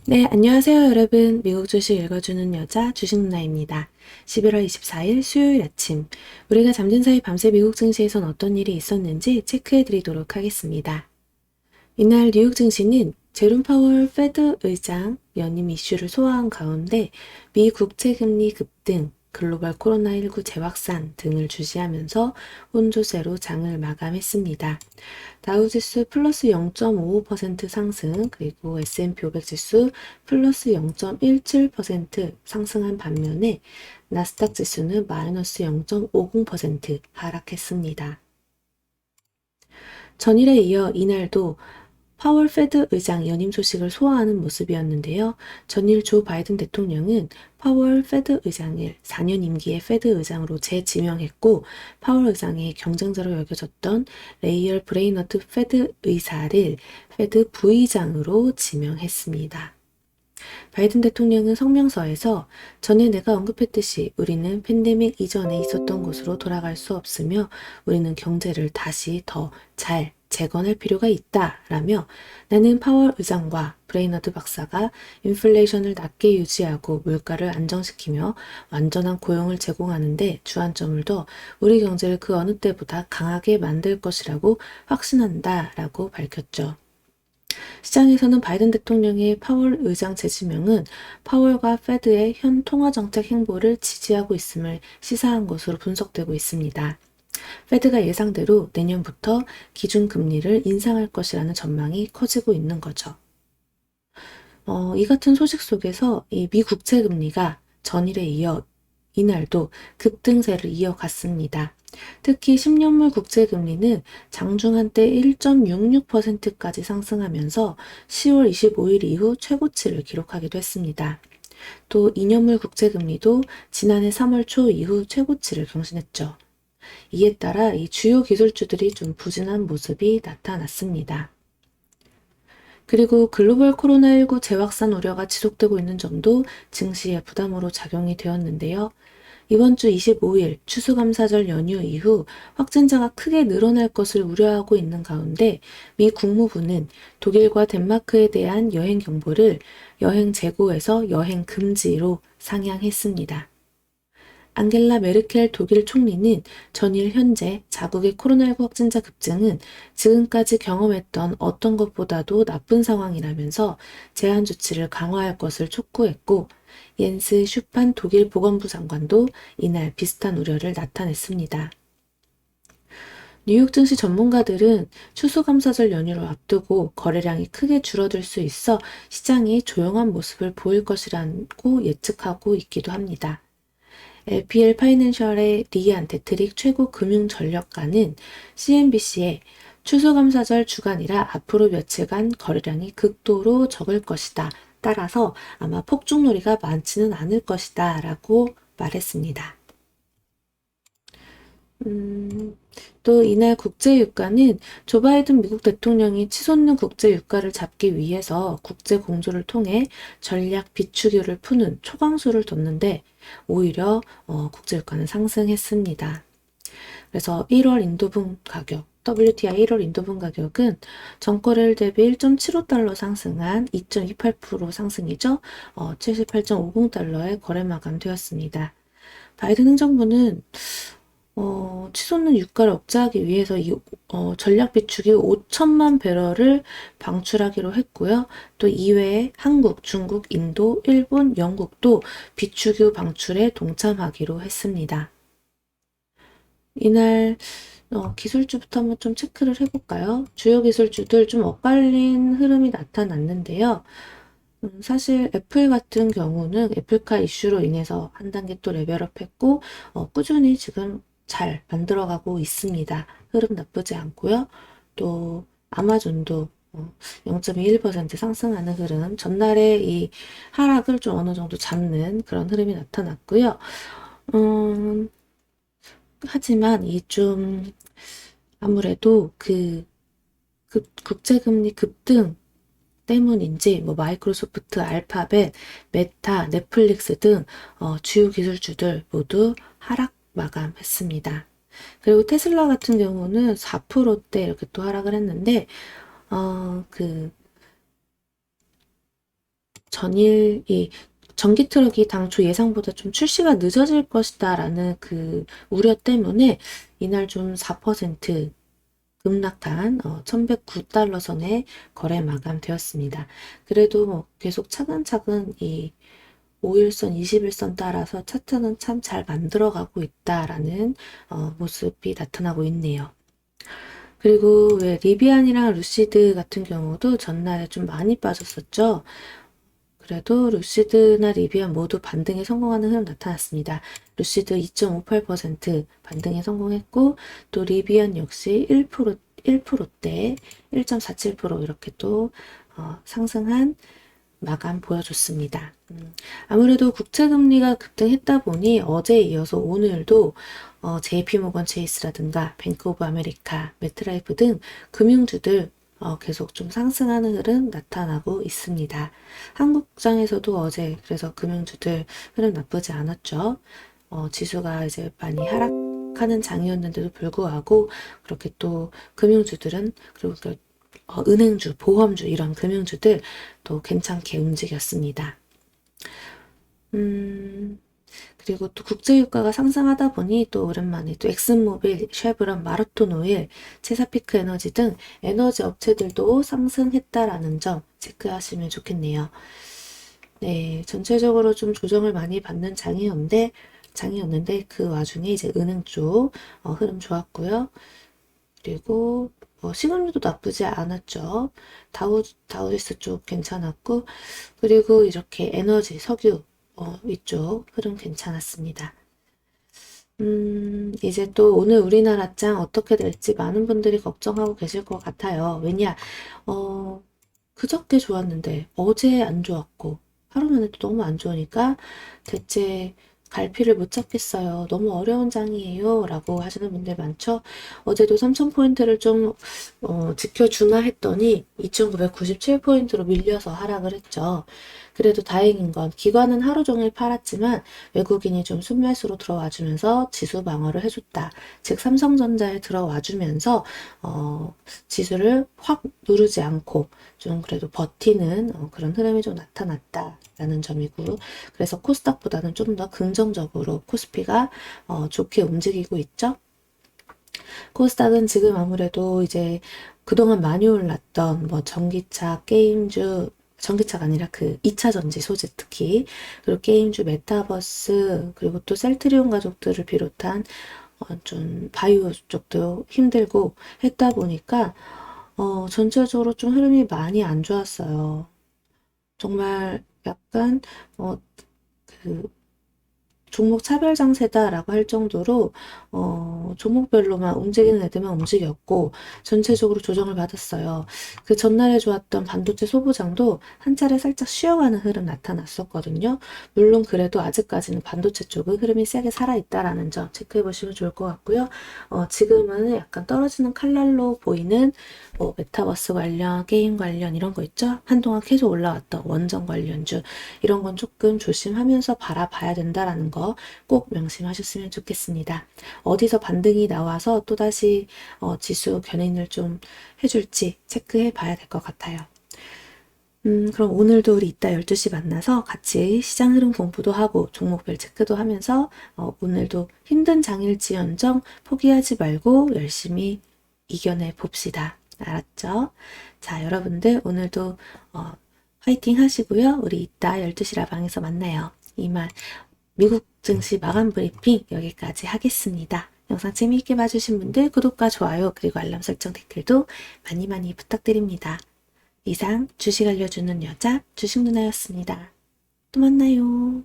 네, 안녕하세요, 여러분. 미국 주식 읽어주는 여자 주식누나입니다. 11월 24일 수요일 아침, 우리가 잠든 사이 밤새 미국 증시에선 어떤 일이 있었는지 체크해 드리도록 하겠습니다. 이날 뉴욕 증시는 제롬 파월 페드 의장 연임 이슈를 소화한 가운데 미 국채금리 급등, 글로벌 코로나19 재확산 등을 주시하면서 혼조세로 장을 마감했습니다. 다우지수 플러스 0.55% 상승, 그리고 S&P 500 지수 플러스 0.17% 상승한 반면에 나스닥 지수는 마이너스 0.50% 하락했습니다. 전일에 이어 이날도 파월 페드 의장 연임 소식을 소화하는 모습이었는데요. 전일 조 바이든 대통령은 파월 페드 의장을 4년 임기의 페드 의장으로 재지명했고, 파월 의장의 경쟁자로 여겨졌던 레이얼 브레이너드 페드 의사를 페드 부의장으로 지명했습니다. 바이든 대통령은 성명서에서 전에 내가 언급했듯이 우리는 팬데믹 이전에 있었던 곳으로 돌아갈 수 없으며 우리는 경제를 다시 더 잘 재건할 필요가 있다라며, 나는 파월 의장과 브레이너드 박사가 인플레이션을 낮게 유지하고 물가를 안정시키며 완전한 고용을 제공하는데 주안점을 둬 우리 경제를 그 어느 때보다 강하게 만들 것이라고 확신한다라고 밝혔죠. 시장에서는 바이든 대통령의 파월 의장 재지명은 파월과 페드의 현 통화정책 행보를 지지하고 있음을 시사한 것으로 분석되고 있습니다. 페드가 예상대로 내년부터 기준금리를 인상할 것이라는 전망이 커지고 있는 거죠. 이 같은 소식 속에서 이 미 국채금리가 전일에 이어 이날도 급등세를 이어갔습니다. 특히 10년물 국채금리는 장중 한때 1.66%까지 상승하면서 10월 25일 이후 최고치를 기록하기도 했습니다. 또 2년물 국채금리도 지난해 3월 초 이후 최고치를 경신했죠. 이에 따라 이 주요 기술주들이 좀 부진한 모습이 나타났습니다. 그리고 글로벌 코로나19 재확산 우려가 지속되고 있는 점도 증시의 부담으로 작용이 되었는데요. 이번 주 25일 추수감사절 연휴 이후 확진자가 크게 늘어날 것을 우려하고 있는 가운데 미 국무부는 독일과 덴마크에 대한 여행 경보를 여행 재고에서 여행 금지로 상향했습니다. 앙겔라 메르켈 독일 총리는 전일 현재 자국의 코로나19 확진자 급증은 지금까지 경험했던 어떤 것보다도 나쁜 상황이라면서 제한 조치를 강화할 것을 촉구했고, 옌스 슈판 독일 보건부 장관도 이날 비슷한 우려를 나타냈습니다. 뉴욕 증시 전문가들은 추수감사절 연휴를 앞두고 거래량이 크게 줄어들 수 있어 시장이 조용한 모습을 보일 것이라고 예측하고 있기도 합니다. LPL 파이낸셜의 리안 데트릭 최고 금융 전략가는 CNBC에 추수감사절 주간이라 앞으로 며칠간 거래량이 극도로 적을 것이다. 따라서 아마 폭죽놀이가 많지는 않을 것이다 라고 말했습니다. 또 이날 국제유가는 조 바이든 미국 대통령이 치솟는 국제유가를 잡기 위해서 국제공조를 통해 전략 비축유를 푸는 초강수를 뒀는데 오히려 국제유가는 상승했습니다. 그래서 1월 인도분 가격, WTI 1월 인도분 가격은 전거래일 대비 1.75달러 상승한 2.28% 상승이죠. 78.50달러에 거래 마감되었습니다. 바이든 행정부는 치솟는 유가를 억제하기 위해서 전략 비축이 5천만 배럴을 방출하기로 했고요. 또 이외에 한국, 중국, 인도, 일본, 영국도 비축유 방출에 동참하기로 했습니다. 이날 기술주부터 한번 좀 체크를 해볼까요? 주요 기술주들 좀 엇갈린 흐름이 나타났는데요. 사실 애플 같은 경우는 애플카 이슈로 인해서 한 단계 또 레벨업했고 꾸준히 지금 잘 만들어가고 있습니다. 흐름 나쁘지 않고요. 또 아마존도 0.21% 상승하는 흐름, 전날에 이 하락을 좀 어느 정도 잡는 그런 흐름이 나타났고요. 하지만 이 좀 아무래도 그 국제금리 급등 때문인지 마이크로소프트, 알파벳, 메타, 넷플릭스 등 주요 기술주들 모두 하락 마감했습니다. 그리고 테슬라 같은 경우는 4%대 이렇게 또 하락을 했는데 전일이 전기 트럭이 당초 예상보다 좀 출시가 늦어질 것이다라는 그 우려 때문에 이날 좀 4% 급락한 1109달러 선에 거래 마감되었습니다. 그래도 뭐 계속 차근차근 이 5일선, 21선 따라서 차트는 참 잘 만들어가고 있다라는 모습이 나타나고 있네요. 그리고 왜 리비안이랑 루시드 같은 경우도 전날에 좀 많이 빠졌었죠. 그래도 루시드나 리비안 모두 반등에 성공하는 흐름 나타났습니다. 루시드 2.58% 반등에 성공했고 또 리비안 역시 1%대 1.47% 이렇게 또 상승한 마감 보여줬습니다. 아무래도 국채금리가 급등했다 보니 어제에 이어서 오늘도 JP모건 체이스라든가 뱅크 오브 아메리카, 메트라이프 등 금융주들 계속 좀 상승하는 흐름 나타나고 있습니다. 한국장에서도 어제 그래서 금융주들 흐름 나쁘지 않았죠. 지수가 이제 많이 하락하는 장이었는데도 불구하고 그렇게 또 금융주들은 그리고 은행주, 보험주 이런 금융주들 또 괜찮게 움직였습니다. 그리고 또 국제유가가 상승하다 보니 또 오랜만에 또 엑슨모빌, 쉐브론, 마라톤 오일, 체사피크 에너지 등 에너지 업체들도 상승했다라는 점 체크하시면 좋겠네요. 네, 전체적으로 좀 조정을 많이 받는 장이었는데 그 와중에 이제 은행 쪽 흐름 좋았고요. 그리고 식음료도 나쁘지 않았죠. 다우지수 쪽 괜찮았고, 그리고 이렇게 에너지, 석유 이쪽 흐름 괜찮았습니다. 이제 또 오늘 우리나라 장 어떻게 될지 많은 분들이 걱정하고 계실 것 같아요. 왜냐, 그저께 좋았는데 어제 안 좋았고 하루 만에 또 너무 안 좋으니까 대체 갈피를 못 잡겠어요. 너무 어려운 장이에요. 라고 하시는 분들 많죠. 어제도 3000포인트를 좀 지켜주나 했더니 2997포인트로 밀려서 하락을 했죠. 그래도 다행인 건 기관은 하루 종일 팔았지만 외국인이 좀 순매수로 들어와 주면서 지수 방어를 해줬다. 즉 삼성전자에 들어와 주면서 지수를 확 누르지 않고 좀 그래도 버티는 그런 흐름이 좀 나타났다라는 점이고, 그래서 코스닥보다는 좀 더 긍정적으로 코스피가 좋게 움직이고 있죠. 코스닥은 지금 아무래도 이제 그동안 많이 올랐던 뭐 전기차, 게임주, 전기차가 아니라 그 2차 전지 소재 특히, 그리고 게임주, 메타버스, 그리고 또 셀트리온 가족들을 비롯한 좀 바이오 쪽도 힘들고 했다 보니까 전체적으로 좀 흐름이 많이 안 좋았어요. 정말 약간 그 종목 차별 장세다라고 할 정도로 종목별로만 움직이는 애들만 움직였고 전체적으로 조정을 받았어요. 그 전날에 좋았던 반도체 소부장도 한 차례 살짝 쉬어가는 흐름 나타났었거든요. 물론 그래도 아직까지는 반도체 쪽은 흐름이 세게 살아있다라는 점 체크해 보시면 좋을 것 같고요. 지금은 약간 떨어지는 칼날로 보이는 메타버스 관련, 게임 관련 이런 거 있죠? 한동안 계속 올라왔던 원전 관련주 이런 건 조금 조심하면서 바라봐야 된다라는 거 꼭 명심하셨으면 좋겠습니다. 어디서 반등이 나와서 또다시 지수 견인을 좀 해줄지 체크해 봐야 될 것 같아요. 그럼 오늘도 우리 이따 12시 만나서 같이 시장 흐름 공부도 하고 종목별 체크도 하면서 오늘도 힘든 장일지언정 포기하지 말고 열심히 이겨내 봅시다. 알았죠? 자, 여러분들 오늘도 화이팅 하시고요. 우리 이따 12시 라방에서 만나요. 이만 미국 증시 마감 브리핑 여기까지 하겠습니다. 영상 재미있게 봐주신 분들 구독과 좋아요 그리고 알람 설정 댓글도 많이 많이 부탁드립니다. 이상 주식 알려주는 여자 주식 누나였습니다. 또 만나요.